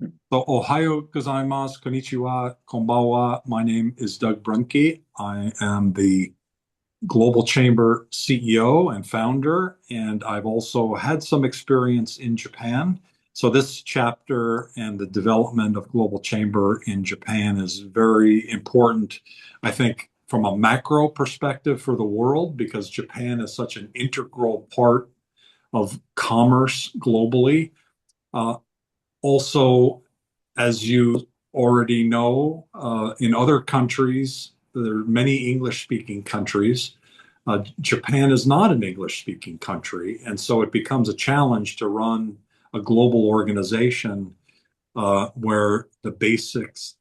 So, Ohayo gozaimasu, konnichiwa, konbanwa. My name is Doug Brunke. I am the Global Chamber CEO and founder, and I've also had some experience in Japan. So, this chapter and the development of Global Chamber in Japan is very important, I think, from a macro perspective for the world, because Japan is such an integral part of commerce globally. Uh, Also, as you already know, in other countries, there are many English-speaking countries. Japan is not an English-speaking country, and so it becomes a challenge to run a global organization where the basics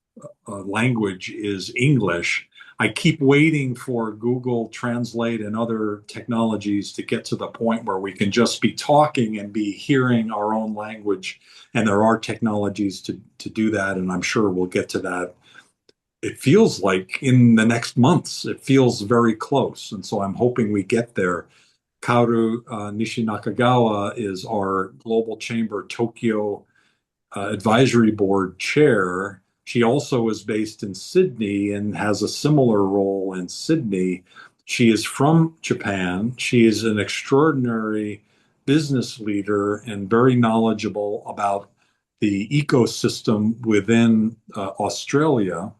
language is English. I keep waiting for Google Translate and other technologies to get to the point where we can just be talking and be hearing our own language. And there are technologies to do that, and I'm sure we'll get to that. It feels like in the next months, it feels very close. And so I'm hoping we get there. Kaoru Nishinakagawa is our Global Chamber Tokyo advisory board chair. She also is based in Sydney and has a similar role in Sydney. She is from Japan. She is an extraordinary business leader and very knowledgeable about the ecosystem within Australia.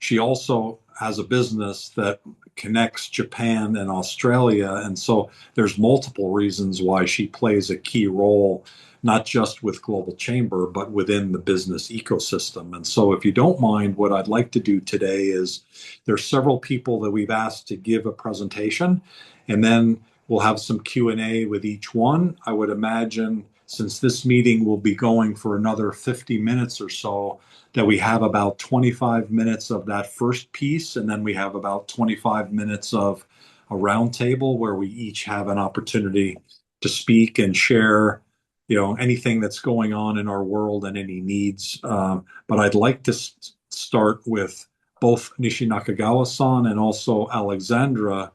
She also has a business that connects Japan and Australia. And so there's multiple reasons why she plays a key role, not just with Global Chamber, but within the business ecosystem. And so if you don't mind, what I'd like to do today is there's several people that we've asked to give a presentation, and then we'll have some Q&A with each one. I would imagine since this meeting will be going for another 50 minutes or so, that we have about 25 minutes of that first piece, and then we have about 25 minutes of a roundtable where we each have an opportunity to speak and share, anything that's going on in our world and any needs. But I'd like to start with both Nishi Nakagawa-san and also Alexandra,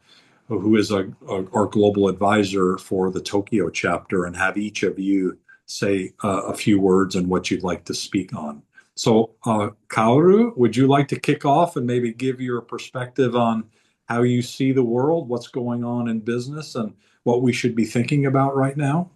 who is our global advisor for the Tokyo chapter, and have each of you say a few words on what you'd like to speak on. So, Kaoru, would you like to kick off and maybe give your perspective on how you see the world, what's going on in business, and what we should be thinking about right now?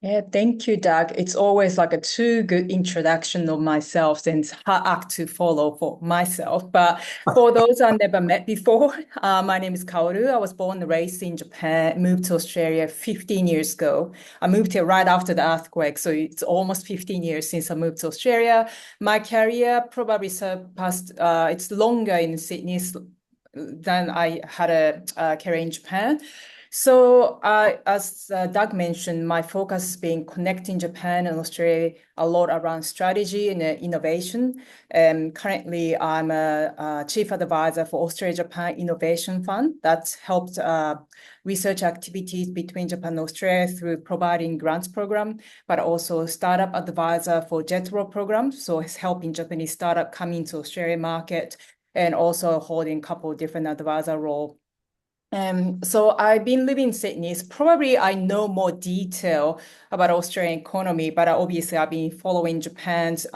Yeah, thank you, Doug. It's always like a too good introduction of myself since hard act to follow for myself. But for those I never met before, my name is Kaoru. I was born and raised in Japan, moved to Australia 15 years ago. I moved here right after the earthquake, so it's almost 15 years since I moved to Australia. My career probably surpassed, it's longer in Sydney than I had a career in Japan. So, as Doug mentioned, my focus has been connecting Japan and Australia a lot around strategy and innovation. Currently, I'm a chief advisor for Australia-Japan Innovation Fund that's helped research activities between Japan and Australia through providing grants program, but also startup advisor for JETRO program. So it's helping Japanese startup come into Australian market and also holding a couple of different advisor roles. So I've been living in Sydney. So probably I know more detail about Australian economy, but obviously I've been following Japan's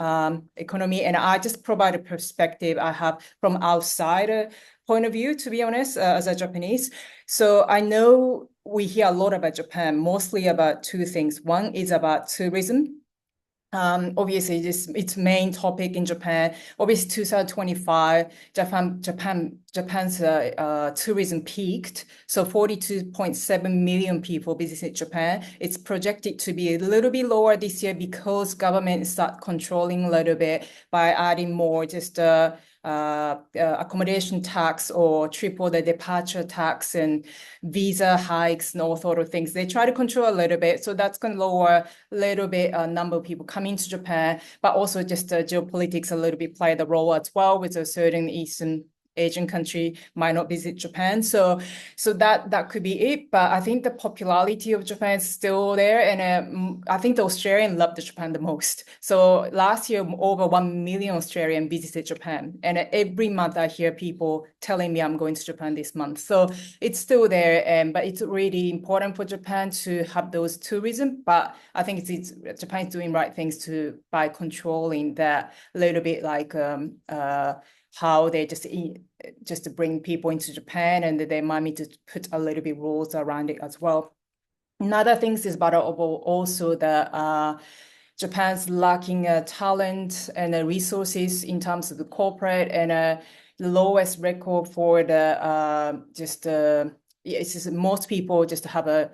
economy, and I just provide a perspective I have from outside point of view, to be honest, as a Japanese. So I know we hear a lot about Japan, mostly about two things. One is about tourism. Obviously, its main topic in Japan. Obviously, 2025, Japan's tourism peaked. So 42.7 million people visited Japan. It's projected to be a little bit lower this year because government start controlling a little bit by adding more just accommodation tax or triple the departure tax and visa hikes and all sort of things. They try to control a little bit, so that's going to lower a little bit number of people coming to Japan, but also just geopolitics a little bit play the role as well with a certain Eastern Asian country might not visit Japan. So that could be it. But I think the popularity of Japan is still there, and I think the Australian love the Japan the most. So last year, over 1 million Australian visited Japan, and every month I hear people telling me I'm going to Japan this month. So it's still there, but it's really important for Japan to have those tourism. But I think Japan is doing right things to by controlling that a little bit, like how they just to bring people into Japan, and they might need to put a little bit rules around it as well. Another things is about also the Japan's lacking talent and resources in terms of the corporate, and the lowest record for the it's just most people just have a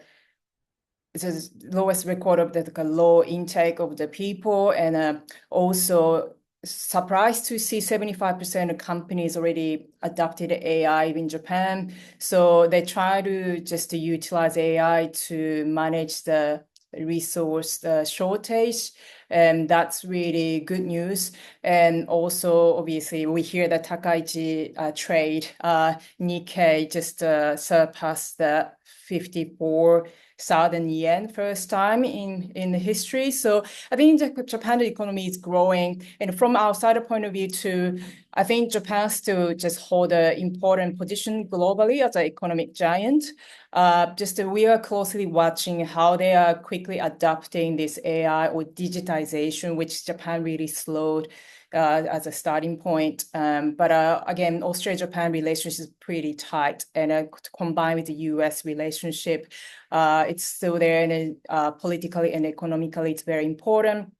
it's the lowest record of the low intake of the people, and also surprised to see 75% of companies already adopted AI in Japan. So they try to just utilize AI to manage the resource shortage. And that's really good news. And also, obviously, we hear that Takaichi trade, Nikkei just surpassed the 54,000 yen first time in the history. So I think the Japan economy is growing, and from outside point of view too, I think Japan still just hold an important position globally as an economic giant. We are closely watching how they are quickly adopting this AI or digitization, which Japan really slowed as a starting point. But again, Australia-Japan relationship is pretty tight, and combined with the U.S. relationship, it's still there, and politically and economically, it's very important.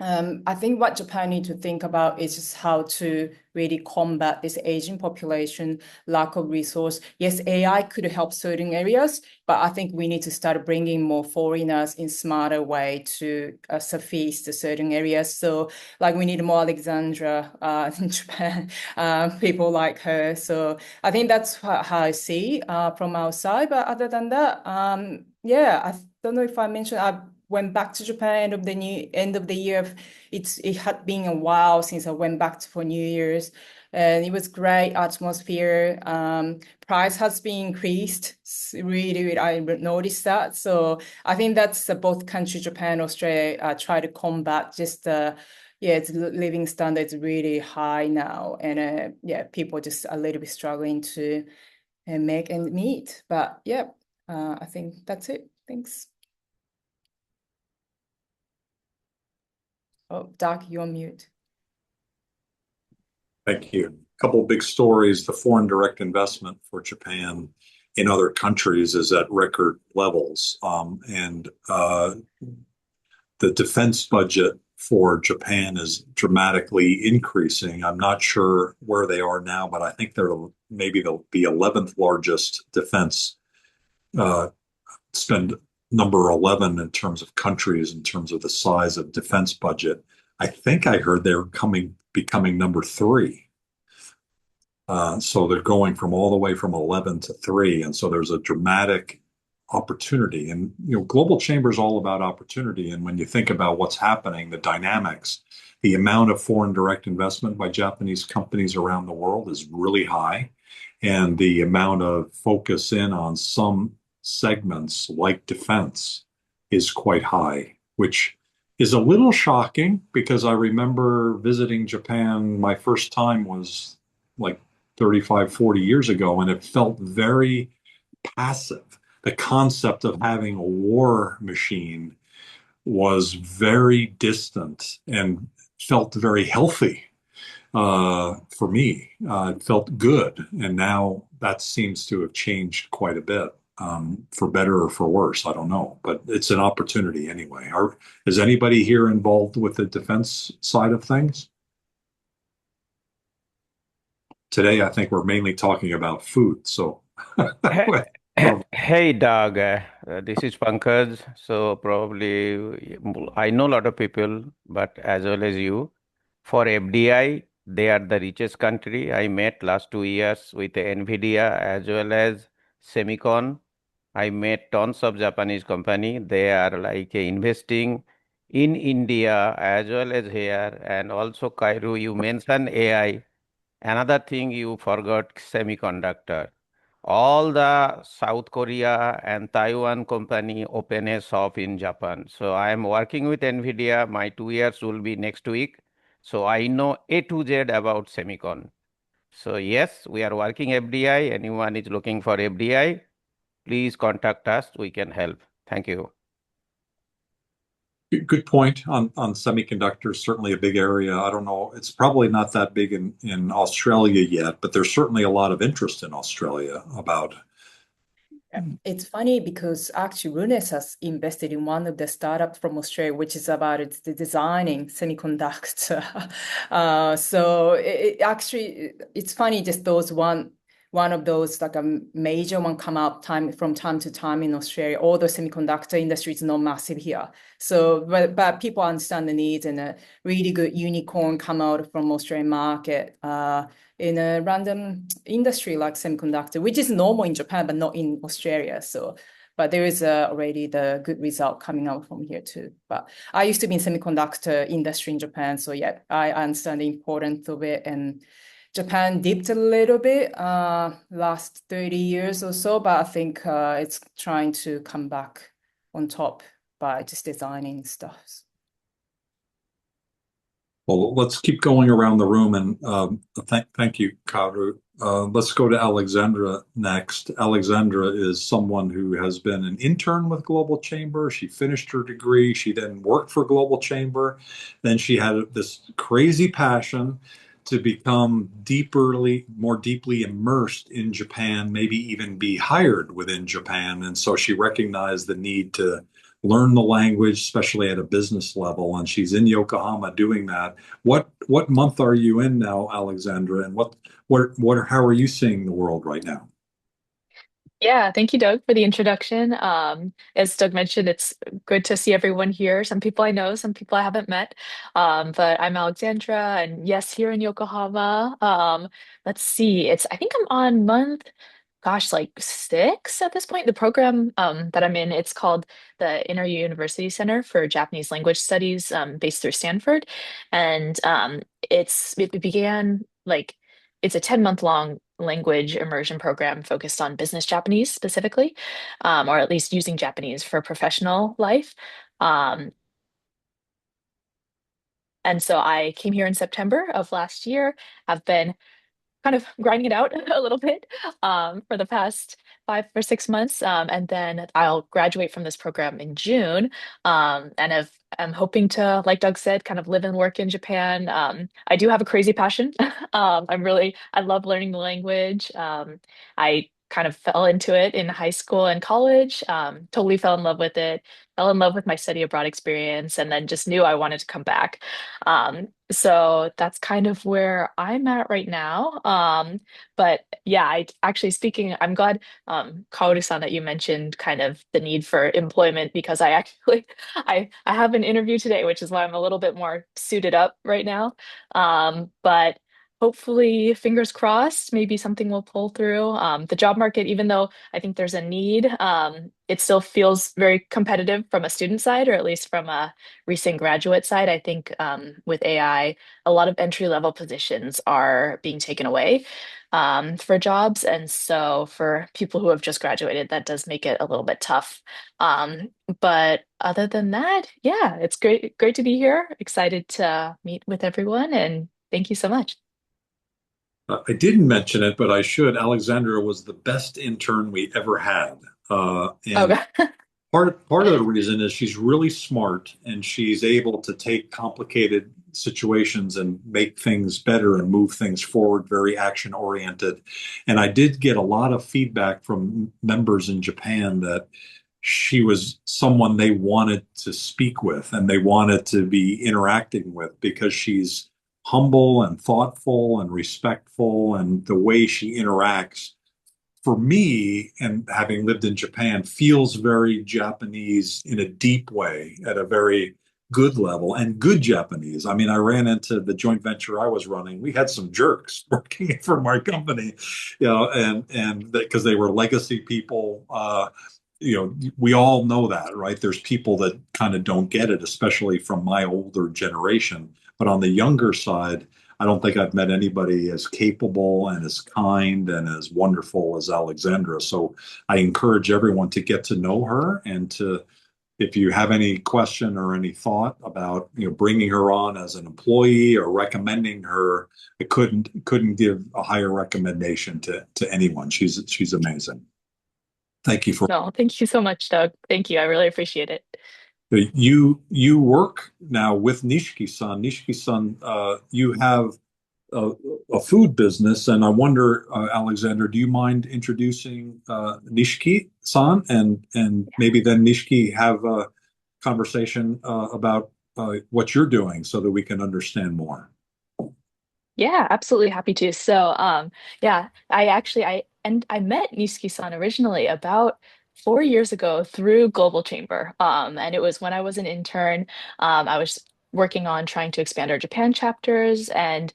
I think what Japan need to think about is just how to really combat this aging population, lack of resource. Yes, AI could help certain areas, but I think we need to start bringing more foreigners in smarter way to suffice the certain areas. So like we need more Alexandra in Japan, people like her. So I think that's how I see from our side. But other than that, yeah, I don't know if I mentioned I went back to Japan end of the year. It had been a while since I went back for New Year's, and it was great atmosphere. Price has been increased. Really, I noticed that. So I think that's both country, Japan, Australia, try to combat just yeah, its living standards really high now, and yeah, people just a little bit struggling to make ends meet. But yeah, I think that's it. Thanks. Oh, Doc, you're on mute. Thank you. A couple of big stories. The foreign direct investment for Japan in other countries is at record levels. And the defense budget for Japan is dramatically increasing. I'm not sure where they are now, but I think they'll be 11th largest defense spend, number 11 in terms of countries, in terms of the size of defense budget. I think I heard they're becoming number three. So they're going from all the way from 11 to three. And so there's a dramatic opportunity. And, Global Chamber is all about opportunity. And when you think about what's happening, the dynamics, the amount of foreign direct investment by Japanese companies around the world is really high. And the amount of focus in on some segments like defense is quite high, which is a little shocking because I remember visiting Japan. My first time was like 35, 40 years ago, and it felt very passive. The concept of having a war machine was very distant and felt very healthy for me. It felt good. And now that seems to have changed quite a bit, for better or for worse. I don't know, but it's an opportunity anyway. Is anybody here involved with the defense side of things? Today, I think we're mainly talking about food. So, Hey, well, hey, Doug. This is Pankaj. So probably I know a lot of people, but as well as you, for FDI, they are the richest country. I met last 2 years with NVIDIA as well as Semicon. I met tons of Japanese company. They are like investing in India as well as here, and also Cairo. You mentioned AI. Another thing you forgot, semiconductor. All the South Korea and Taiwan company open a shop in Japan. So I am working with NVIDIA. My 2 years will be next week. So I know A to Z about semicon. So yes, we are working FDI. Anyone is looking for FDI, please contact us. We can help. Thank you. Good point on semiconductors, certainly a big area. I don't know, it's probably not that big in Australia yet, but there's certainly a lot of interest in Australia about. It's funny because actually Runes has invested in one of the startups from Australia, which is about the designing semiconductor. So actually it's funny just those one of those like a major one come up from time to time in Australia. All the semiconductor industry is not massive here. So but people understand the needs and a really good unicorn come out from Australian market. In a random industry like semiconductor, which is normal in Japan, but not in Australia. So, but there is already the good result coming out from here too. But I used to be in semiconductor industry in Japan. So yeah, I understand the importance of it. And Japan dipped a little bit last 30 years or so, but I think it's trying to come back on top by just designing stuff. Well, let's keep going around the room and thank you, Karu. Let's go to Alexandra next. Alexandra is someone who has been an intern with Global Chamber. She finished her degree. She then worked for Global Chamber. Then she had this crazy passion to become more deeply immersed in Japan, maybe even be hired within Japan. And so she recognized the need to learn the language, especially at a business level. And she's in Yokohama doing that. What month are you in now, Alexandra? And how are you seeing the world right now? Yeah, thank you, Doug, for the introduction. As Doug mentioned, it's good to see everyone here. Some people I know, some people I haven't met. But I'm Alexandra, and yes, here in Yokohama. Let's see, I think I'm on month, gosh, like 6 at this point. The program that I'm in, it's called the Inner University Center for Japanese Language Studies, based through Stanford, and it began like it's a 10-month long language immersion program focused on business Japanese specifically, or at least using Japanese for professional life. Um, and so I came here in September of last year. I've been kind of grinding it out a little bit for the past 5 or 6 months. And then I'll graduate from this program in June. I'm hoping to, like Doug said, kind of live and work in Japan. I do have a crazy passion. I love learning the language. I kind of fell into it in high school and college, totally fell in love with it, fell in love with my study abroad experience, and then just knew I wanted to come back. So that's kind of where I'm at right now. But yeah, I actually speaking, I'm glad, Kaoru-san, that you mentioned kind of the need for employment because I actually I have an interview today, which is why I'm a little bit more suited up right now. But hopefully, fingers crossed, maybe something will pull through. The job market, even though I think there's a need, it still feels very competitive from a student side, or at least from a recent graduate side. I think with AI, a lot of entry level positions are being taken away for jobs. And so for people who have just graduated, that does make it a little bit tough. But other than that, yeah, it's great to be here. Excited to meet with everyone, and thank you so much. I didn't mention it, but I should. Alexandra was the best intern we ever had. And Okay. part of the reason is she's really smart and she's able to take complicated situations and make things better and move things forward, very action oriented. And I did get a lot of feedback from members in Japan that she was someone they wanted to speak with and they wanted to be interacting with because she's humble and thoughtful and respectful, and the way she interacts for me, and having lived in Japan, feels very Japanese in a deep way at a very good level and good Japanese. I mean, I ran into the joint venture I was running. We had some jerks working for my company, and because they were legacy people. We all know that, right? There's people that kind of don't get it, especially from my older generation. But on the younger side, I don't think I've met anybody as capable and as kind and as wonderful as Alexandra. So I encourage everyone to get to know her and to, if you have any question or any thought about, bringing her on as an employee or recommending her, I couldn't give a higher recommendation to anyone. She's amazing. Thank you for No, thank you so much, Doug. Thank you. I really appreciate it. you work now with Nishiki-san. Nishiki-san, you have a, a food business, and I wonder, Alexander, do you mind introducing Nishiki-san and maybe then Nishiki have a conversation about what you're doing so that we can understand more. Yeah, absolutely happy to. So, yeah, I met Nisuki-san originally about 4 years ago through Global Chamber. And it was when I was an intern. I was working on trying to expand our Japan chapters, and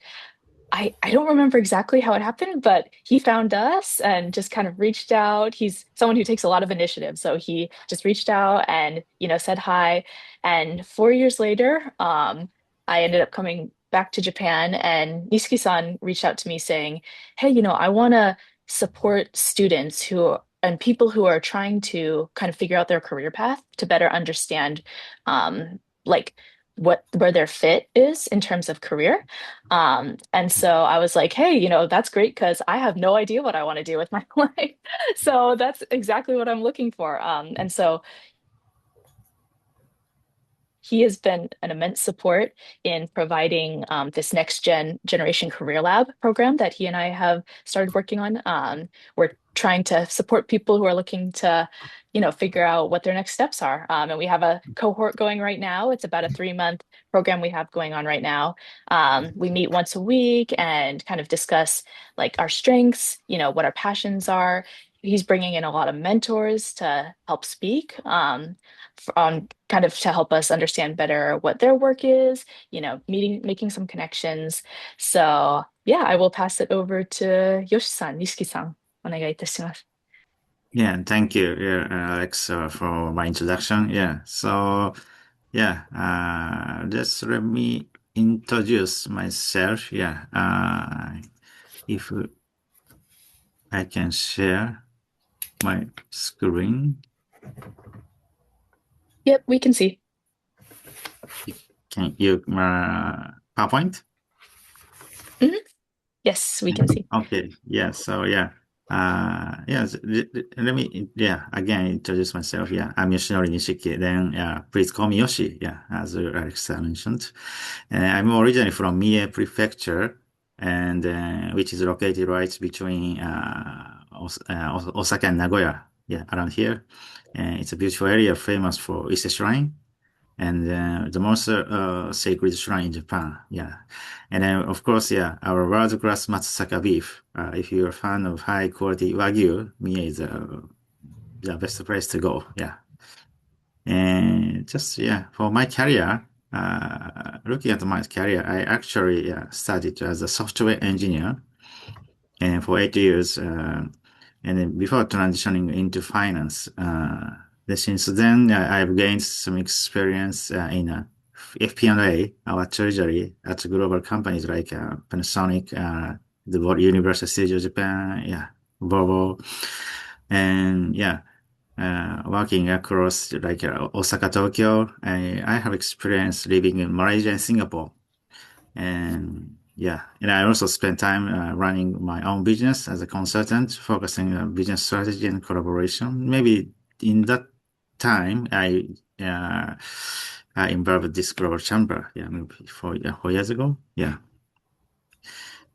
I don't remember exactly how it happened, but he found us and just kind of reached out. He's someone who takes a lot of initiative, so he just reached out and said hi. And 4 years later, I ended up coming back to Japan, and Nisuki-san reached out to me saying, "Hey, I want to support students who and people who are trying to kind of figure out their career path to better understand, like where their fit is in terms of career." And so I was like, hey, that's great because I have no idea what I want to do with my life. So that's exactly what I'm looking for. And so he has been an immense support in providing this generation career lab program that he and I have started working on. We're trying to support people who are looking to, figure out what their next steps are. And we have a cohort going right now. It's about a 3-month program we have going on right now. We meet once a week and kind of discuss like our strengths, what our passions are. He's bringing in a lot of mentors to help speak. On kind of to help us understand better what their work is, making some connections. So yeah, I will pass it over to Yoshi-san, Nishiki-san. お願いいたします。Yeah, thank you, yeah, Alex, for my introduction. Yeah, so yeah, just let me introduce myself. Yeah, if I can share my screen. Yep, we can see. Can you PowerPoint? Yes, we can see. Okay, yeah, so yeah. Let me, again introduce myself. Yeah, I'm Yoshinori Nishiki. Then, please call me Yoshi. Yeah, as Alexa mentioned. And I'm originally from Mie Prefecture, and which is located right between Osaka and Nagoya. Yeah, around here. And it's a beautiful area famous for Ise Shrine and the most sacred shrine in Japan. Yeah. And then, of course, yeah, our world-class Matsusaka beef. If you're a fan of high-quality Wagyu, Mie is the best place to go. Yeah. And just, yeah, for my career, looking at my career, I actually started as a software engineer and for 8 years. And then before transitioning into finance, since then, I've gained some experience in FP&A, our treasury at global companies like Panasonic, the Universal Studios Japan, yeah, Volvo, and yeah, working across like Osaka, Tokyo. I have experience living in Malaysia and Singapore. And yeah, and I also spent time running my own business as a consultant, focusing on business strategy and collaboration. Maybe in that time, I involved this global chamber. Yeah, maybe 4 years ago. Yeah,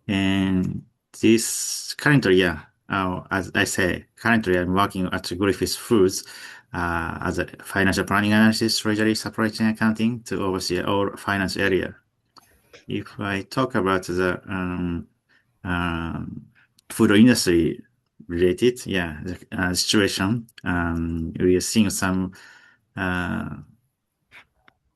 and this currently, as I say, currently I'm working at Griffith Foods as a financial planning analysis, treasury, supply chain accounting to oversee all finance area. If I talk about the food industry related, the situation, we are seeing some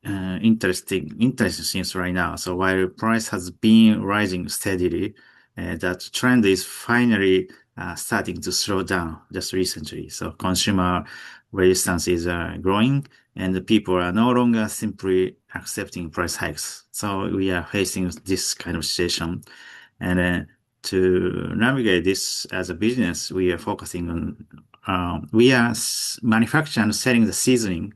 interesting things right now. So while price has been rising steadily, that trend is finally starting to slow down just recently. So consumer resistance is growing, and the people are no longer simply accepting price hikes. So we are facing this kind of situation. And to navigate this as a business, we are focusing on we are manufacturing and selling the seasoning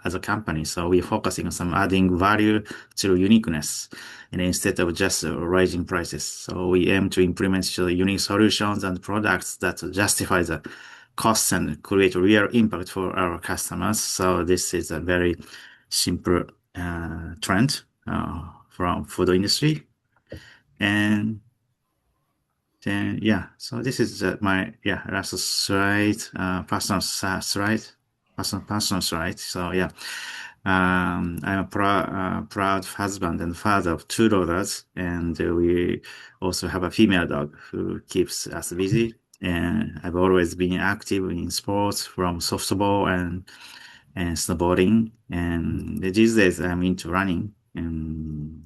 as a company. So we are focusing on some adding value to uniqueness, and instead of just rising prices. So we aim to implement unique solutions and products that justify the costs and create real impact for our customers. So this is a very simple trend from food industry. And then, yeah, so this is my, last slide, personal slide, personal slide. So, yeah, I'm a proud husband and father of two daughters, and we also have a female dog who keeps us busy. And I've always been active in sports from softball and snowboarding. And these days I'm into running. And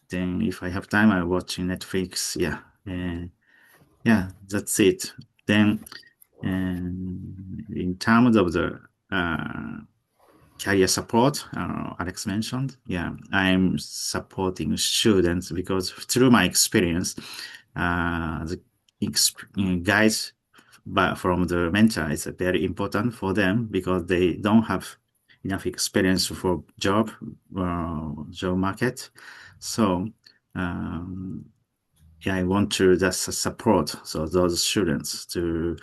then if I have time, I watch Netflix. Yeah. And yeah, that's it. Then, in terms of the career support, Alex mentioned, yeah, I'm supporting students because through my experience, the guys from the mentor is very important for them because they don't have enough experience for job market. So, um, yeah, I want to just support those students to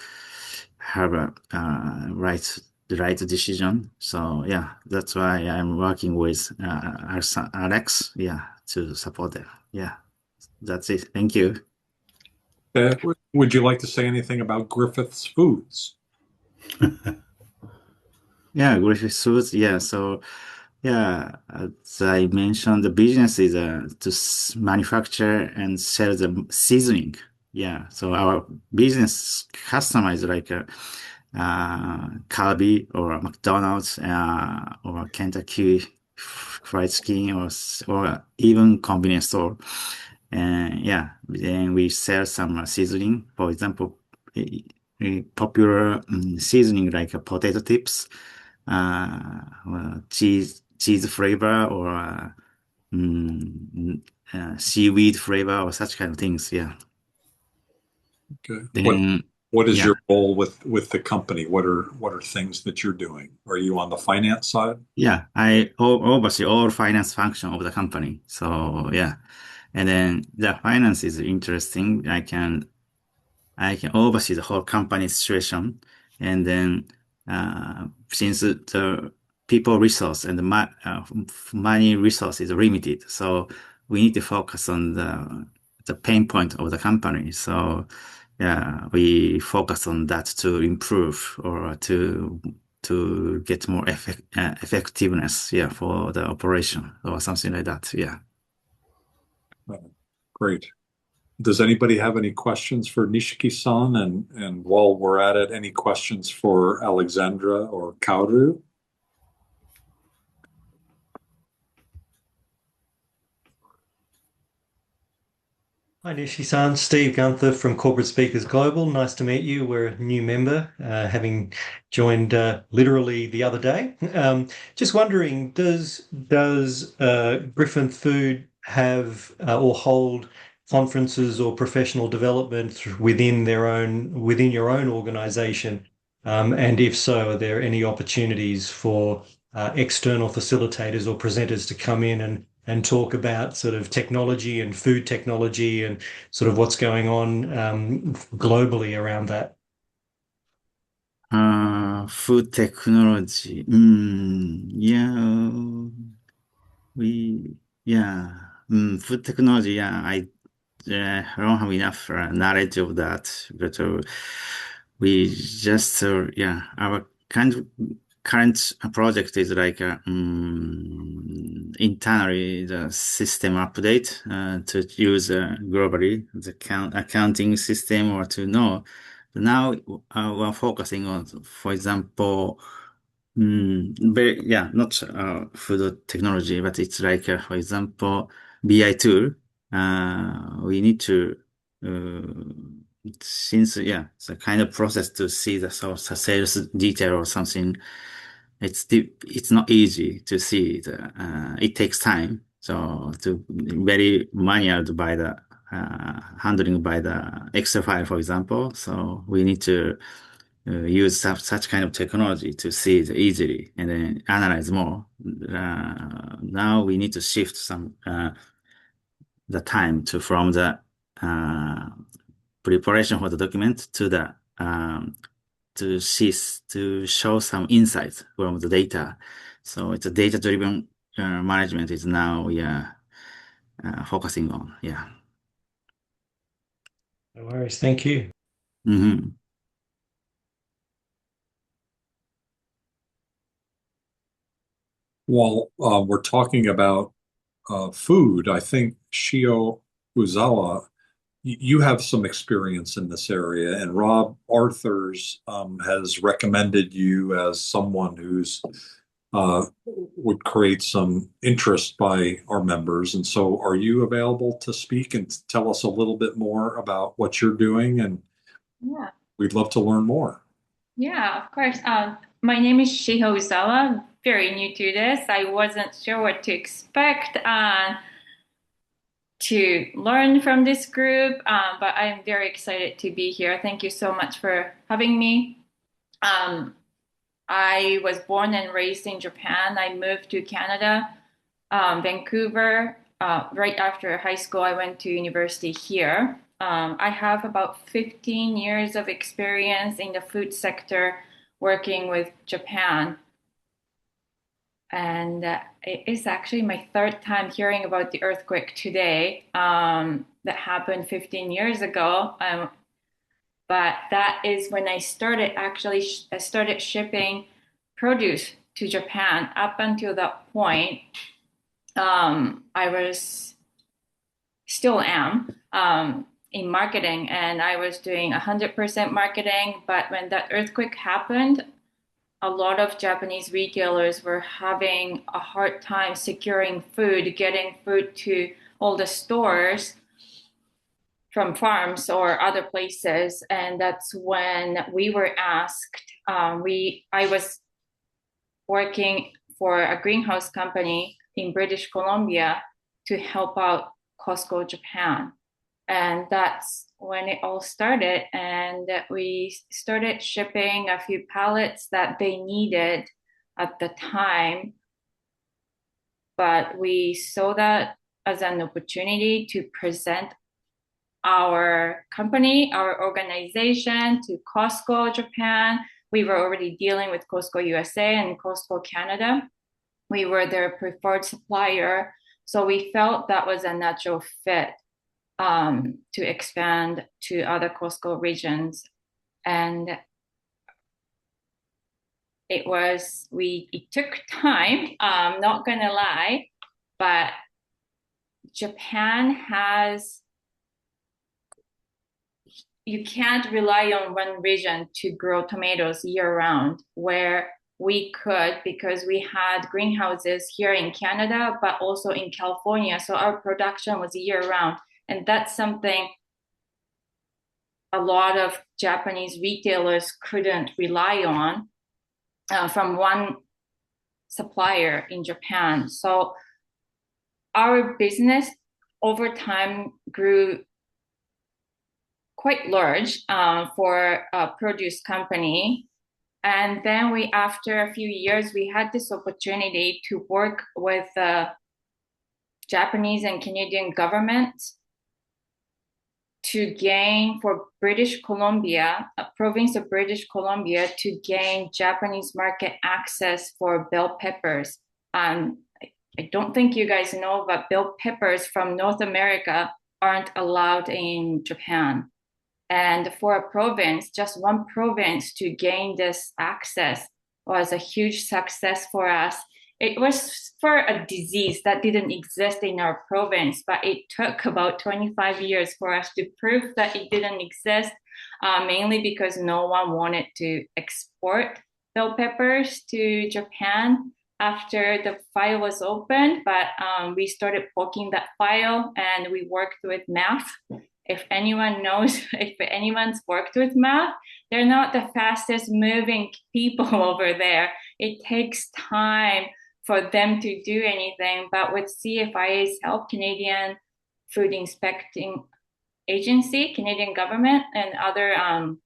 have the right decision. So yeah, that's why I'm working with Alex, yeah, to support them. Yeah, that's it. Thank you. Would you like to say anything about Griffith's Foods? Yeah, Griffith Foods. Yeah, so yeah, as I mentioned, the business is to manufacture and sell the seasoning. Yeah, so our business customer is like a Calbee or a McDonald's or Kentucky Fried Chicken or even convenience store. And yeah, then we sell some seasoning. For example, popular seasoning like potato tips, cheese flavor or seaweed flavor or such kind of things. Yeah. Okay. Then What is yeah, your role with the company? What are things that you're doing? Are you on the finance side? yeah. I oversee all finance function of the company. So yeah, and then the finance is interesting. I can oversee the whole company situation. And then, since the people resource and the money resource is limited, so we need to focus on the pain point of the company. So, yeah, we focus on that to improve or to get more effectiveness, yeah, for the operation or something like that. Yeah. Uh, Great. Does anybody have any questions for Nishiki-san? And while we're at it, any questions for Alexandra or Kaoru? Hi Nishi-san, Steve Gunther from Corporate Speakers Global. Nice to meet you. We're a new member, having joined literally the other day. Just wondering, does Griffin Food have or hold conferences or professional development within your own organization? And if so, are there any opportunities for external facilitators or presenters to come in and talk about sort of technology and food technology and sort of what's going on globally around that? Food technology. Yeah, we, yeah, food technology. Yeah, I don't have enough knowledge of that, but we just, our current project is like internally the system update to use globally the accounting system or to know. Now we're focusing on, for example, not food technology, but it's like, for example, BI tool. We need to, since, yeah, it's a kind of process to see the sales detail or something. it's not easy to see it takes time. So to very manual by the handling by the Excel file, for example. So we need to use such kind of technology to see it easily and then analyze more. Now we need to shift some the time from the preparation for the document to the to show some insights from the data. So it's a data-driven management is now we are focusing on. Yeah. No worries. Thank you. Mm-hmm. While we're talking about food, I think Shio Uzawa, you have some experience in this area, and Rob Arthurs has recommended you as someone who's would create some interest by our members. And so, are you available to speak and tell us a little bit more about what you're doing? And Yeah, we'd love to learn more. yeah, of course. My name is Shiho Uzawa. Very new to this. I wasn't sure what to expect to learn from this group, but I'm very excited to be here. Thank you so much for having me. I was born and raised in Japan. I moved to Canada, Vancouver. Right after high school, I went to university here. I have about 15 years of experience in the food sector working with Japan. And it is actually my third time hearing about the earthquake today that happened 15 years ago. But that is when I started I started shipping produce to Japan. Up until that point, I was still am in marketing, and I was doing 100% marketing. But when that earthquake happened, a lot of Japanese retailers were having a hard time securing food, getting food to all the stores from farms or other places. And that's when we were asked, I was working for a greenhouse company in British Columbia to help out Costco Japan. And that's when it all started. And we started shipping a few pallets that they needed at the time. But we saw that as an opportunity to present our company, our organization to Costco Japan. We were already dealing with Costco USA and Costco Canada. We were their preferred supplier. So we felt that was a natural fit to expand to other Costco regions. And it took time, not gonna lie, but Japan you can't rely on one region to grow tomatoes year round, where we could, because we had greenhouses here in Canada, but also in California. So our production was year round. And that's something a lot of Japanese retailers couldn't rely on from one supplier in Japan. So our business over time grew quite large for a produce company. And then after a few years, we had this opportunity to work with the Japanese and Canadian government to gain for British Columbia, a province of British Columbia, to gain Japanese market access for bell peppers. I don't think you guys know, but bell peppers from North America aren't allowed in Japan. And for a province, just one province, to gain this access was a huge success for us. It was for a disease that didn't exist in our province, but it took about 25 years for us to prove that it didn't exist, mainly because no one wanted to export bell peppers to Japan after the file was opened. But we started poking that file, and we worked with math if anyone knows, if anyone's worked with math, they're not the fastest moving people over there. It takes time for them to do anything. But with CFIA's help, Canadian Food Inspecting Agency, Canadian government, and other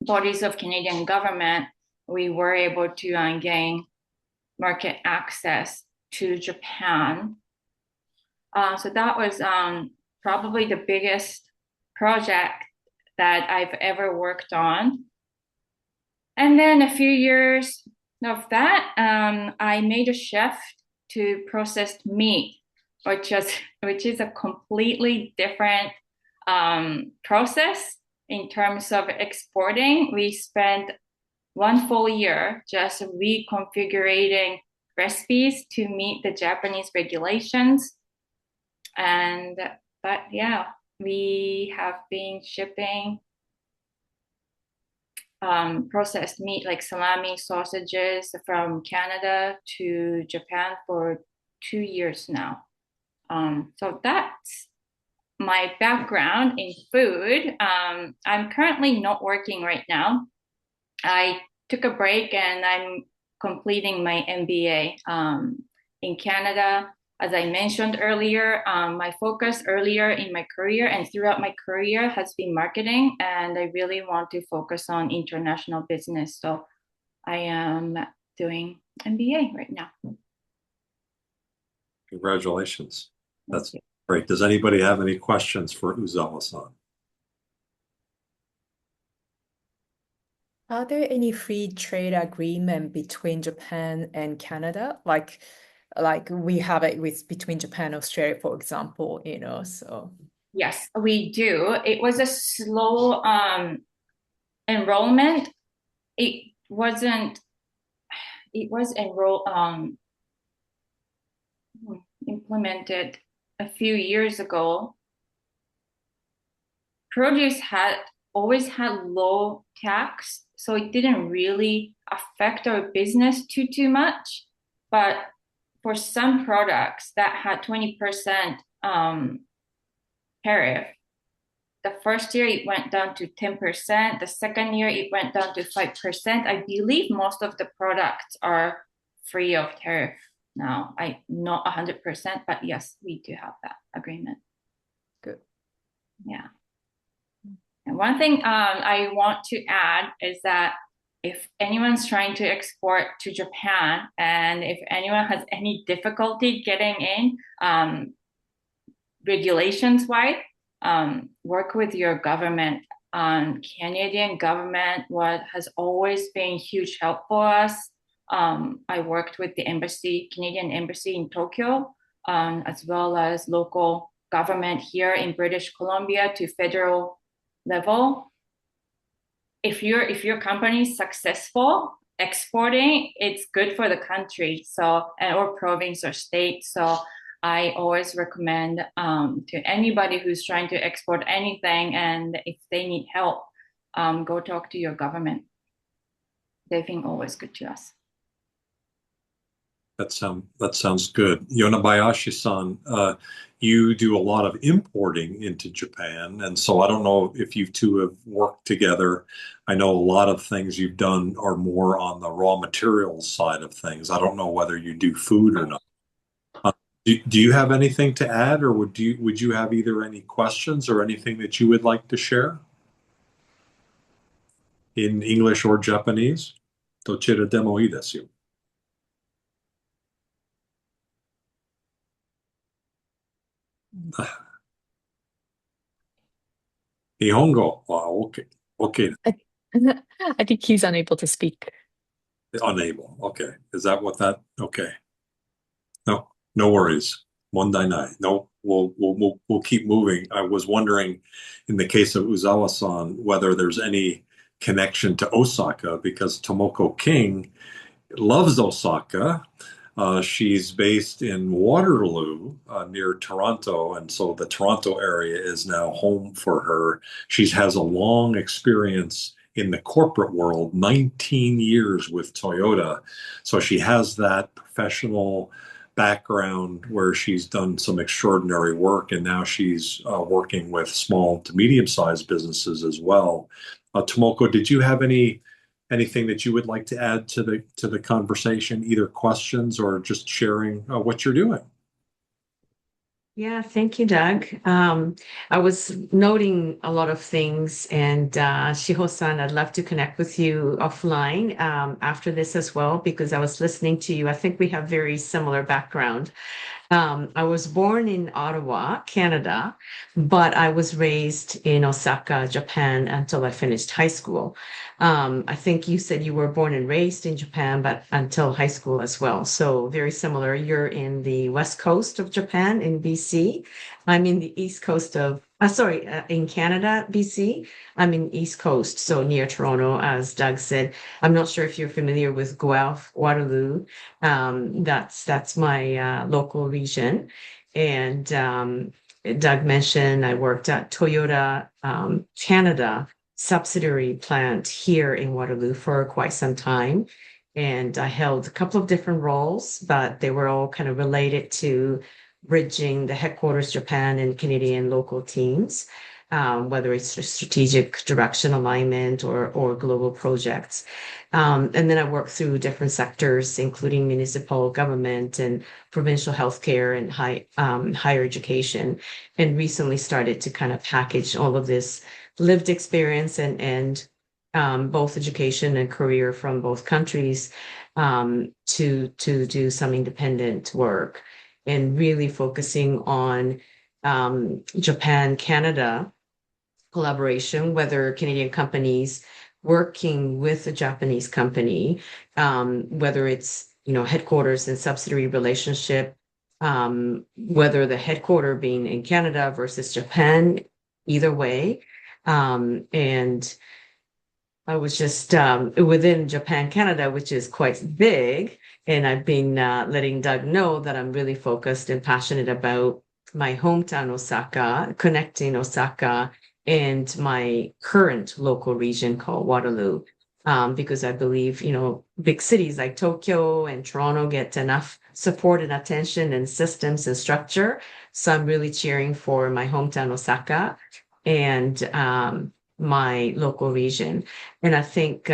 bodies of Canadian government, we were able to gain market access to Japan. So that was probably the biggest project that I've ever worked on. And then a few years of that, I made a shift to processed meat, which is a completely different process in terms of exporting. We spent 1 full year just reconfiguring recipes to meet the Japanese regulations. But yeah, we have been shipping processed meat like salami, sausages from Canada to Japan for 2 years now. So that's my background in food. I'm currently not working right now. I took a break and I'm completing my MBA in Canada. As I mentioned earlier, my focus earlier in my career and throughout my career has been marketing, and I really want to focus on international business. So I am doing MBA right now. Congratulations. That's great. Does anybody have any questions for Uzawa-san? Are there any free trade agreement between Japan and Canada? Like we have it between Japan and Australia, for example, so. Yes, we do. It was a slow enrollment. It was implemented a few years ago. Produce had always had low tax, so it didn't really affect our business too much. But for some products that had 20% tariff, the first year it went down to 10%. The second year it went down to 5%. I believe most of the products are free of tariff now. I'm not 100%, but yes, we do have that agreement. Good. Yeah. And one thing I want to add is that if anyone's trying to export to Japan and if anyone has any difficulty getting in, regulations-wise, work with your government. Canadian government has always been huge help for us. I worked with the Canadian embassy in Tokyo, as well as local government here in British Columbia to federal level. If your company is successful exporting, it's good for the country, or province or state. So I always recommend to anybody who's trying to export anything, and if they need help, go talk to your government. They've been always good to us. That sounds good. Yonabayashi-san, you do a lot of importing into Japan, and so I don't know if you two have worked together. I know a lot of things you've done are more on the raw materials side of things. I don't know whether you do food or not. Do you have anything to add, or would you have either any questions or anything that you would like to share in English or Japanese? どちらでもいいですよ。Nihongo. Okay. Okay. I think he's unable to speak. Unable. Okay. Is that what that? Okay. No worries. Mondai nai. No, we'll keep moving. I was wondering, in the case of Uzawa-san, whether there's any connection to Osaka, because Tomoko King loves Osaka. She's based in Waterloo, near Toronto, and so the Toronto area is now home for her. She has a long experience in the corporate world, 19 years with Toyota. So she has that professional background where she's done some extraordinary work, and now she's working with small to medium-sized businesses as well. Tomoko, did you have anything that you would like to add to the conversation, either questions or just sharing what you're doing? Yeah, thank you, Doug. I was noting a lot of things, and Shiho-san, I'd love to connect with you offline after this as well, because I was listening to you. I think we have very similar background. I was born in Ottawa, Canada, but I was raised in Osaka, Japan until I finished high school. I think you said you were born and raised in Japan, but until high school as well. So very similar. You're in the west coast of Japan in BC. I'm in the east coast of, in Canada, BC. I'm in East Coast, so near Toronto, as Doug said. I'm not sure if you're familiar with Guelph, Waterloo. That's my local region. And Doug mentioned I worked at Toyota Canada subsidiary plant here in Waterloo for quite some time. And I held a couple of different roles, but they were all kind of related to bridging the headquarters Japan and Canadian local teams, whether it's a strategic direction alignment or global projects. And then I worked through different sectors, including municipal government and provincial healthcare and higher education, and recently started to kind of package all of this lived experience and both education and career from both countries to do some independent work and really focusing on Japan, Canada collaboration, whether Canadian companies working with a Japanese company, whether it's headquarters and subsidiary relationship, whether the headquarter being in Canada versus Japan, either way. And I was just within Japan, Canada, which is quite big. And I've been letting Doug know that I'm really focused and passionate about my hometown, Osaka, connecting Osaka and my current local region called Waterloo. Because I believe, big cities like Tokyo and Toronto get enough support and attention and systems and structure. So I'm really cheering for my hometown, Osaka, and my local region. And I think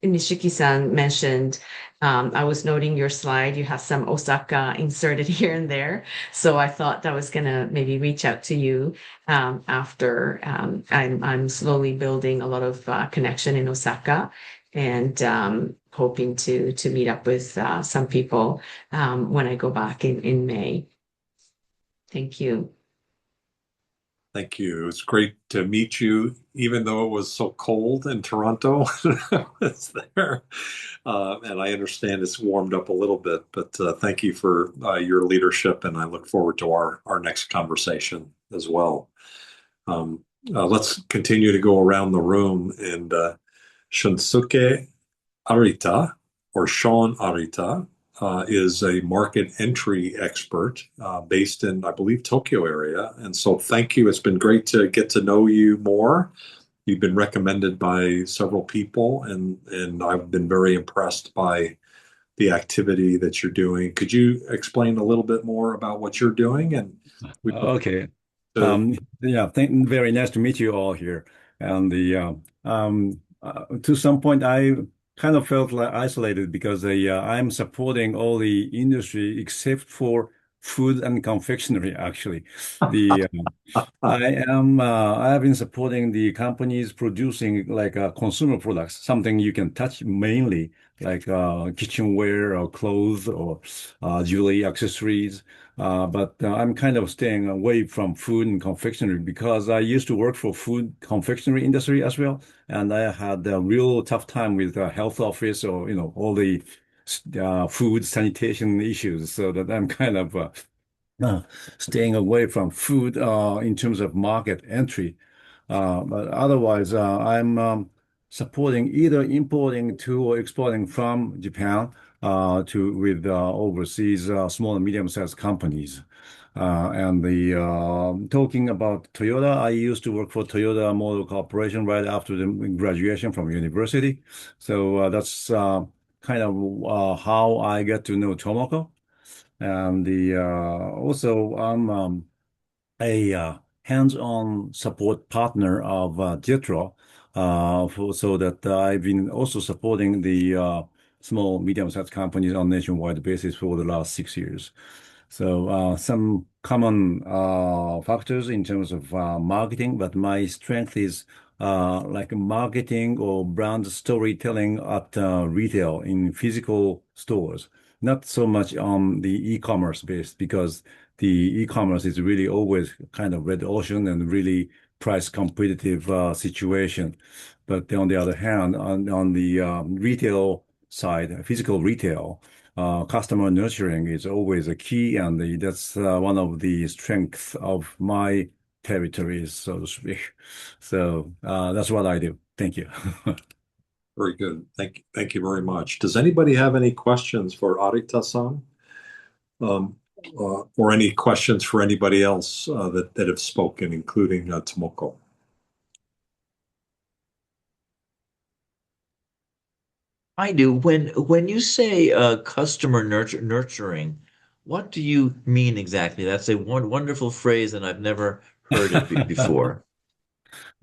Nishiki-san mentioned, I was noting your slide, you have some Osaka inserted here and there. So I thought I was going to maybe reach out to you after. I'm slowly building a lot of connection in Osaka and hoping to meet up with some people when I go back in May. Thank you. Thank you. It was great to meet you, even though it was so cold in Toronto. I was there. And I understand it's warmed up a little bit, but thank you for your leadership, and I look forward to our next conversation as well. Let's continue to go around the room, and Shunsuke Arita, or Sean Arita, is a market entry expert based in, I believe, Tokyo area. And so thank you. It's been great to get to know you more. You've been recommended by several people, and I've been very impressed by the activity that you're doing. Could you explain a little bit more about what you're doing? And Okay. to, Yeah, very nice to meet you all here. And to some point, I kind of felt like isolated because I'm supporting all the industry except for food and confectionery, actually. The I have been supporting the companies producing like consumer products, something you can touch mainly, like kitchenware or clothes or jewelry accessories. But I'm kind of staying away from food and confectionery because I used to work for food confectionery industry as well, and I had a real tough time with health office or all the food sanitation issues. So that I'm kind of uh, staying away from food in terms of market entry. But otherwise, I'm supporting either importing to or exporting from Japan to with overseas small and medium-sized companies. And the talking about Toyota, I used to work for Toyota Motor Corporation right after the graduation from university. So that's kind of how I get to know Tomoko. And also I'm a hands-on support partner of Jetro, so that I've been also supporting the small, medium-sized companies on nationwide basis for the last 6 years. So some common factors in terms of marketing, but my strength is like marketing or brand storytelling at retail in physical stores, not so much on the e-commerce based because the e-commerce is really always kind of red ocean and really price competitive situation. But on the other hand, on the retail side, physical retail, customer nurturing is always a key, and that's one of the strengths of my territories, so to speak. So that's what I do. Thank you. Very good. Thank you very much. Does anybody have any questions for Arita-san? Or any questions for anybody else that have spoken, including Tomoko? I do. When you say customer nurturing, what do you mean exactly? That's a wonderful phrase, and I've never heard it before.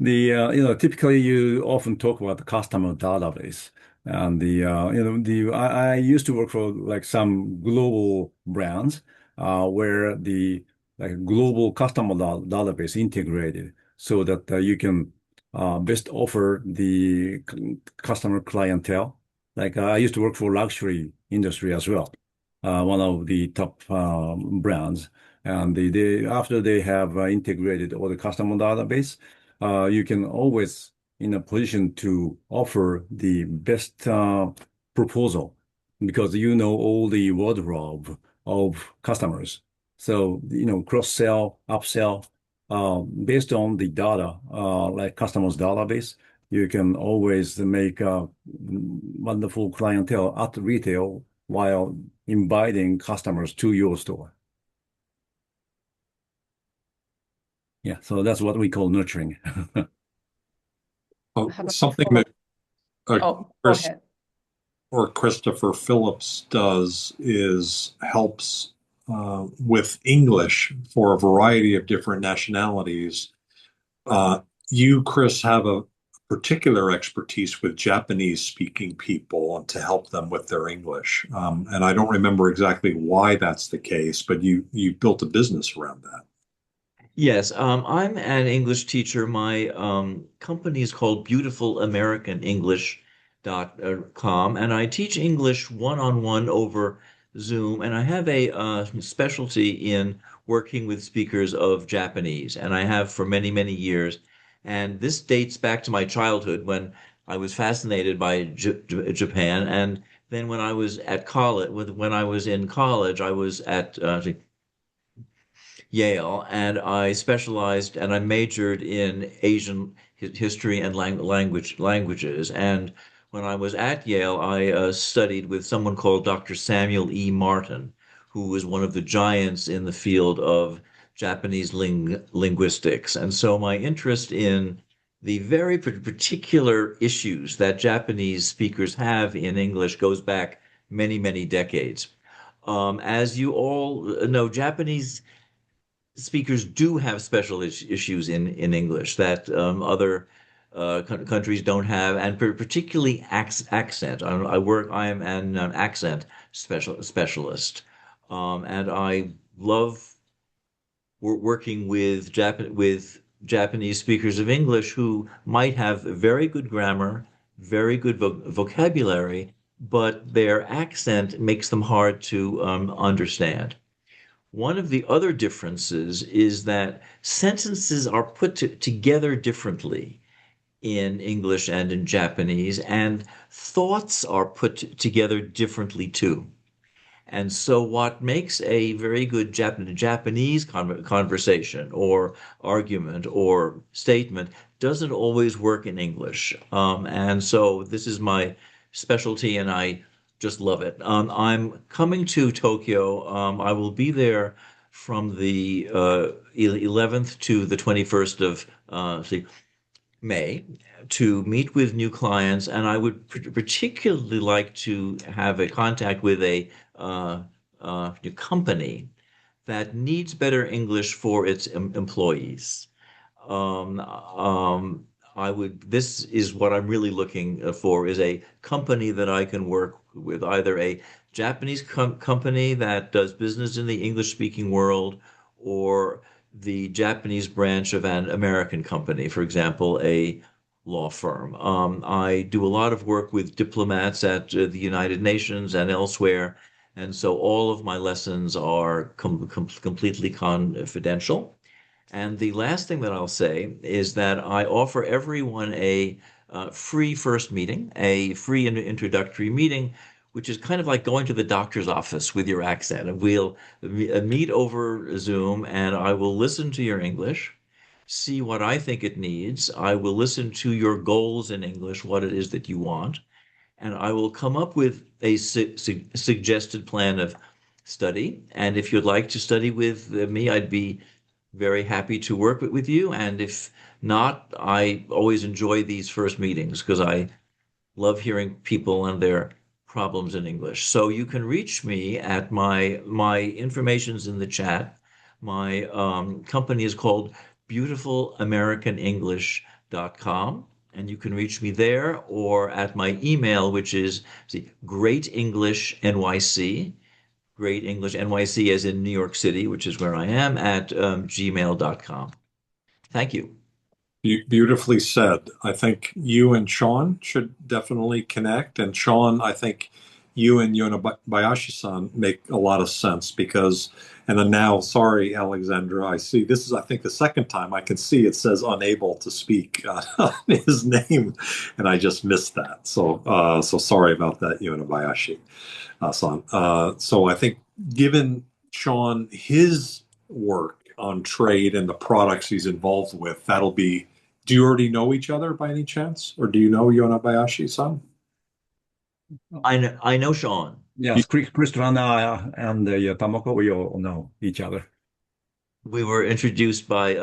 Typically you often talk about the customer database, and I used to work for like some global brands, where the like global customer database integrated so that you can best offer the customer clientele. Like I used to work for luxury industry as well, one of the top brands, and after they have integrated all the customer database, you can always in a position to offer the best proposal because you know all the wardrobe of customers. So, cross-sell, upsell, based on the data, like customers' database, you can always make a wonderful clientele at retail while inviting customers to your store. Yeah, so that's what we call nurturing. I have a Something follow-up. that Oh, go Chris ahead. or Christopher Phillips does is helps with English for a variety of different nationalities. You, Chris, have a particular expertise with Japanese speaking people to help them with their English. And I don't remember exactly why that's the case, but you built a business around that. Yes, I'm an English teacher. My company is called Beautiful American English.com, and I teach English one-on-one over Zoom. And I have a specialty in working with speakers of Japanese, and I have for many, many years. And this dates back to my childhood when I was fascinated by Japan. And then when I was at college, when I was in college, I was at Yale, and I specialized and I majored in Asian history and languages. And when I was at Yale, I studied with someone called Dr. Samuel E. Martin, who was one of the giants in the field of Japanese linguistics. And so my interest in the very particular issues that Japanese speakers have in English goes back many, many decades. As you all know, Japanese speakers do have special issues in English that other countries don't have, and particularly accent. I am an accent specialist, and I love working with Japanese speakers of English who might have very good grammar, very good vocabulary, but their accent makes them hard to understand. One of the other differences is that sentences are put together differently in English and in Japanese, and thoughts are put together differently too. And so, what makes a very good Japanese conversation or argument or statement doesn't always work in English. And so, this is my specialty, and I just love it. I'm coming to Tokyo. I will be there from the 11th to the 21st of May to meet with new clients, and I would particularly like to have a contact with uh, company that needs better English for its employees. Um, um, this is what I'm really looking for is a company that I can work with, either a Japanese company that does business in the English speaking world or the Japanese branch of an American company, for example, a law firm. I do a lot of work with diplomats at the United Nations and elsewhere. And so all of my lessons are completely confidential. And the last thing that I'll say is that I offer everyone a free first meeting, a free introductory meeting, which is kind of like going to the doctor's office with your accent. And we'll meet over Zoom, and I will listen to your English, see what I think it needs. I will listen to your goals in English, what it is that you want, and I will come up with a suggested plan of study. And if you'd like to study with me, I'd be very happy to work with you. And if not, I always enjoy these first meetings because I love hearing people and their problems in English. So you can reach me at my information's in the chat. My company is called beautifulamericanenglish.com. And you can reach me there or at my email, which is Great English NYC, Great English NYC as in New York City, which is where I am, at gmail.com. Thank you. Beautifully said. I think you and Sean should definitely connect. And Sean, I think you and Yonabayashi-san make a lot of sense because, and then now, sorry, Alexandra, I see this is, I think, the second time I can see it says unable to speak his name, and I just missed that. So, so sorry about that, Yonabayashi-san. So I think given Sean his work on trade and the products he's involved with, that'll be. Do you already know each other by any chance, or do you know Yonabayashi-san? I know Sean. Yes, Christopher and Tamako, we all know each other. We were introduced by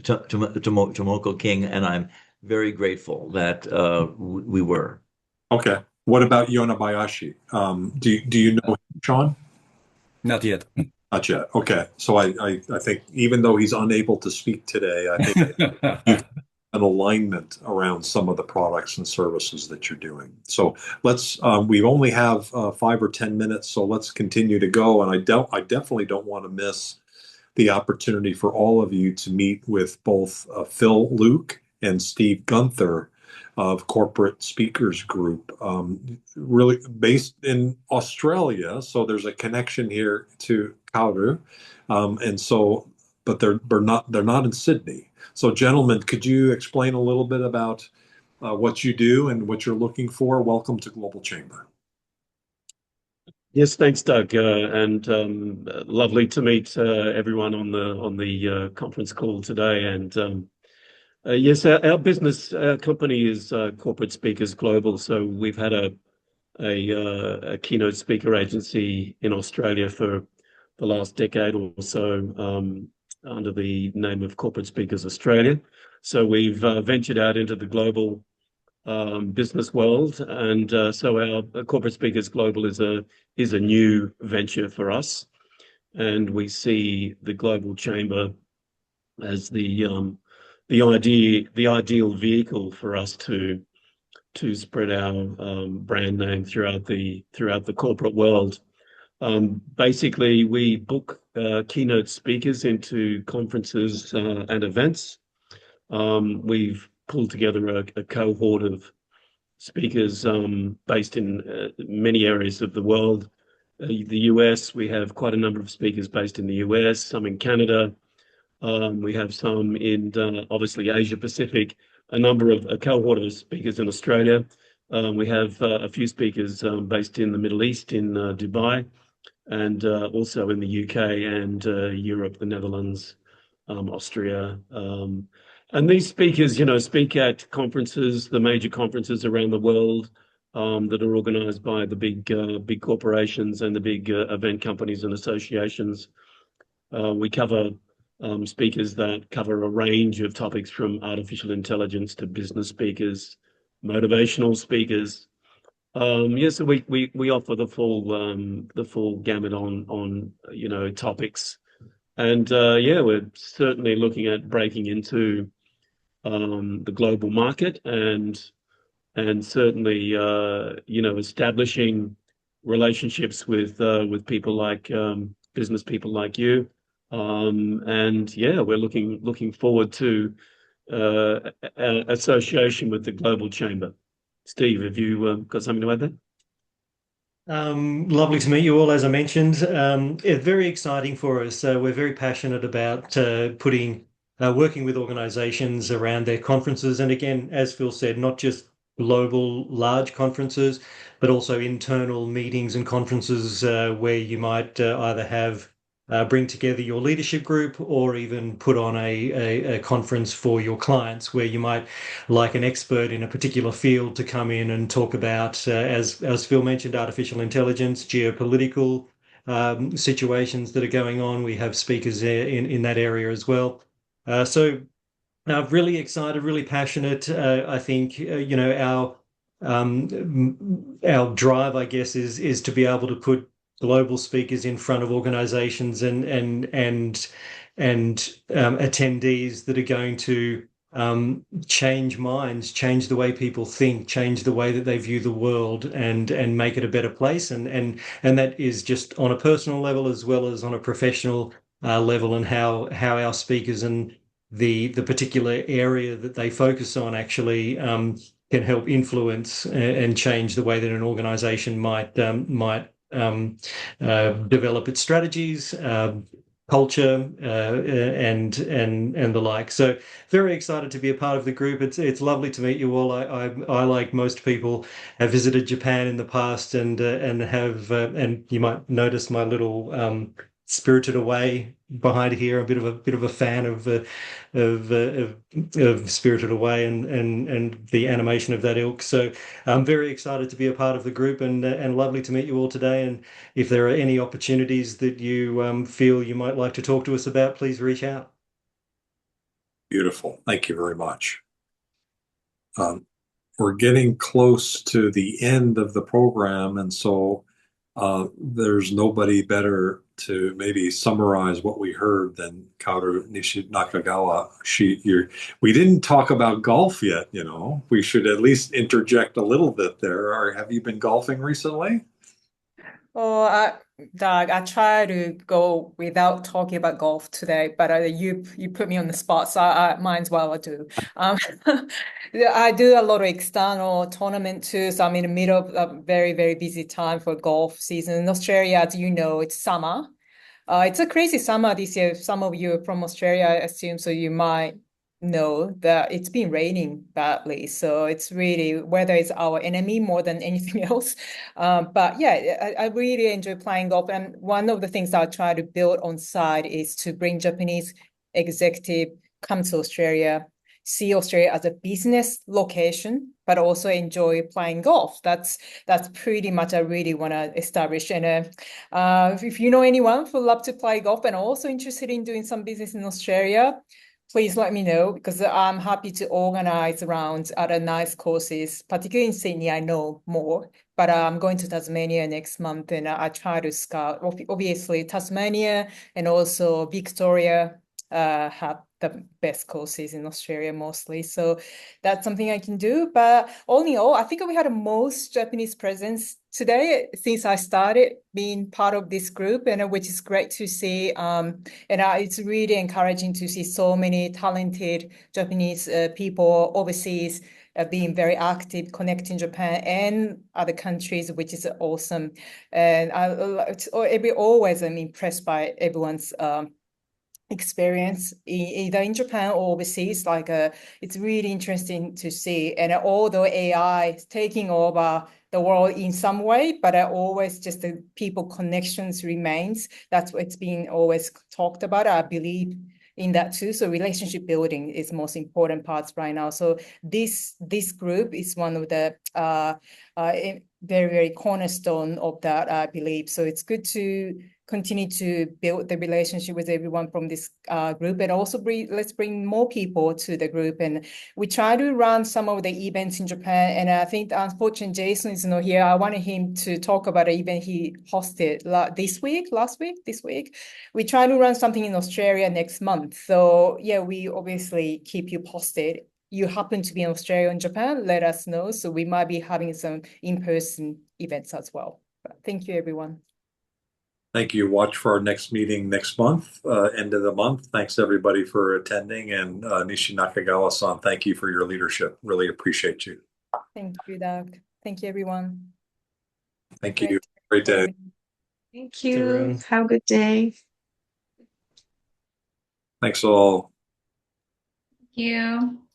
Tomoko King, and I'm very grateful that we were. Okay. What about Yonabayashi? Do you know him, Sean? Not yet. Not yet. Okay. So I think even though he's unable to speak today, I think you've an alignment around some of the products and services that you're doing. So let's we only have 5 or 10 minutes, so let's continue to go. And I definitely don't want to miss the opportunity for all of you to meet with both Phil Luke and Steve Gunther of Corporate Speakers Group, really based in Australia. So there's a connection here to Kauru, and so, but they're not in Sydney. So, gentlemen, could you explain a little bit about what you do and what you're looking for? Welcome to Global Chamber. Yes, thanks, Doug, and lovely to meet everyone on the conference call today. And yes, our business, our company is Corporate Speakers Global. So we've had a keynote speaker agency in Australia for the last decade or so, under the name of Corporate Speakers Australia. So we've ventured out into the global business world, and so our Corporate Speakers Global is a new venture for us, and we see the Global Chamber as the ideal vehicle for us to spread our brand name throughout the corporate world. Basically, we book keynote speakers into conferences and events. We've pulled together a cohort of speakers based in many areas of the world. The US, we have quite a number of speakers based in the US, some in Canada. We have some in obviously Asia Pacific, a number of a cohort of speakers in Australia. We have a few speakers based in the Middle East, in Dubai, and also in the UK and Europe, the Netherlands, Austria. And these speakers, speak at conferences, the major conferences around the world that are organized by the big corporations and the big event companies and associations. We cover speakers that cover a range of topics from artificial intelligence to business speakers, motivational speakers, Yeah, so we offer the full gamut on topics, and yeah, we're certainly looking at breaking into the global market and certainly establishing relationships with people like business people like you, and yeah, we're looking forward to association with the Global Chamber. Steve, have you got something to add there? Lovely to meet you all, as I mentioned. It's very exciting for us. We're very passionate about working with organizations around their conferences. And again, as Phil said, not just global large conferences, but also internal meetings and conferences where you might either have bring together your leadership group or even put on a conference for your clients where you might like an expert in a particular field to come in and talk about, as Phil mentioned, artificial intelligence, geopolitical situations that are going on. We have speakers in that area as well. So really excited, really passionate. I think our drive, I guess, is to be able to put global speakers in front of organizations and attendees that are going to change minds, change the way people think, change the way that they view the world, and make it a better place. And that is just on a personal level as well as on a professional level, and how our speakers and the particular area that they focus on actually can help influence and change the way that an organization might develop its strategies, culture, and the like. So very excited to be a part of the group. It's lovely to meet you all. I like most people have visited Japan in the past and and you might notice my little Spirited Away behind here. A bit of a fan of Spirited Away and the animation of that ilk. So I'm very excited to be a part of the group, and lovely to meet you all today. And if there are any opportunities that you feel you might like to talk to us about, please reach out. Beautiful. Thank you very much. We're getting close to the end of the program, and so there's nobody better to maybe summarize what we heard than Kaoru Nakagawa. We didn't talk about golf yet, you know. We should at least interject a little bit there. Or have you been golfing recently? Oh, Doug, I try to go without talking about golf today, but you put me on the spot, so I might as well I do. I do a lot of external tournament too, so I'm in the middle of a very, very busy time for golf season. In Australia, as you know, it's summer. It's a crazy summer this year. Some of you are from Australia, I assume, so you might know that it's been raining badly. So it's really weather is our enemy more than anything else. But yeah, I really enjoy playing golf. And one of the things I try to build on side is to bring Japanese executive come to Australia, see Australia as a business location, but also enjoy playing golf. That's pretty much I really want to establish. And if you know anyone who love to play golf and also interested in doing some business in Australia, please let me know, because I'm happy to organize around other nice courses, particularly in Sydney. I know more, but I'm going to Tasmania next month, and I try to scout. Obviously, Tasmania and also Victoria have the best courses in Australia mostly. So that's something I can do. But all in all, I think we had the most Japanese presence today since I started being part of this group, and which is great to see. And it's really encouraging to see so many talented Japanese people overseas being very active, connecting Japan and other countries, which is awesome. And always I'm impressed by everyone's experience either in Japan or overseas. It's really interesting to see. And although AI is taking over the world in some way, but always just the people connections remains. That's what's being always talked about. I believe in that too. So relationship building is most important parts right now. So this group is one of the very, very cornerstone of that, I believe. So it's good to continue to build the relationship with everyone from this group, and also let's bring more people to the group. And we try to run some of the events in Japan. And I think, unfortunately, Jason is not here. I wanted him to talk about an event he hosted this week. We try to run something in Australia next month. So yeah, we obviously keep you posted. You happen to be in Australia and Japan, let us know. So we might be having some in-person events as well. But thank you, everyone. Thank you. Watch for our next meeting next month, end of the month. Thanks everybody for attending. And Nishi Nakagawa-san, thank you for your leadership. Really appreciate you. Thank you, Doug. Thank you, everyone. Thank you. Great day. Thank you. Have a good day. Thanks all. Thank you.